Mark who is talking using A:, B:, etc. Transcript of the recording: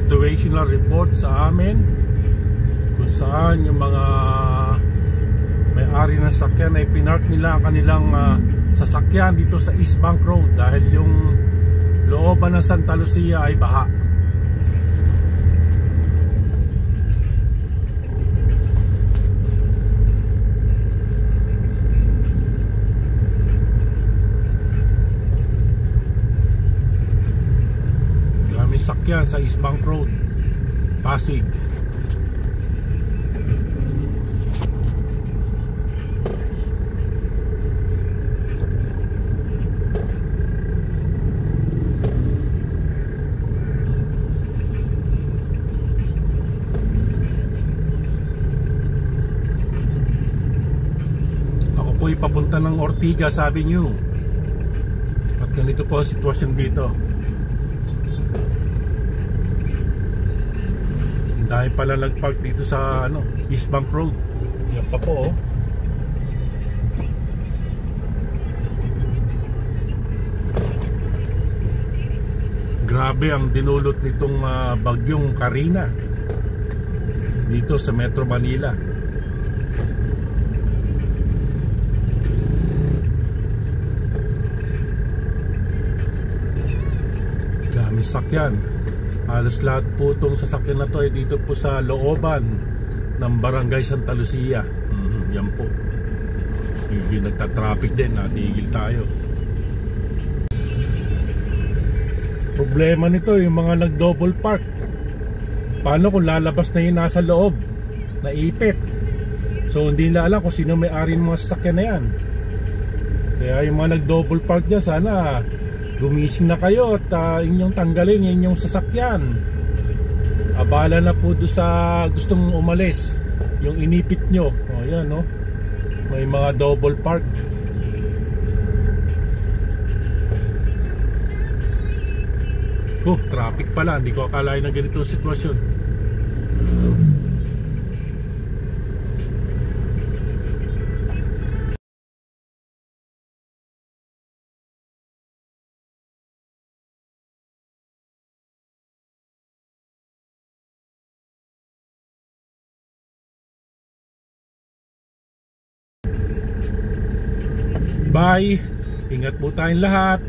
A: situational report sa amin kung saan yung mga may-ari ng sasakyan ay pinark nila ang kanilang sasakyan dito sa East Bank Road dahil yung looban ng Santa Lucia ay baha. Daming sakyan sa East Bank Road, Pasig. Papunta ng Ortigas Avenue at ganito po ang sitwasyon dito. Dahil pala nagpark dito sa East Bank Road. Yan pa po Grabe ang dinulot nitong bagyong Karina dito sa Metro Manila. Sasakyan, halos lahat po itong sasakyan na to ay dito po sa looban ng Barangay Santa Lucia. Yan po, yung nagtatraffic din, natigil tayo. Problema nito yung mga nag-double park. Paano kung lalabas na yung nasa loob, naipit? So hindi nila alam kung sino may-ari ng mga sasakyan na yan. Kaya yung mga nag-double park dyan, sana gumising na kayo at inyong tanggalin inyong sasakyan. Abala na po doon sa gustong umalis yung inipit nyo. Yan may mga double park. Traffic pala, hindi ko akalain na ganito sitwasyon. Bye. Ingat po tayong lahat.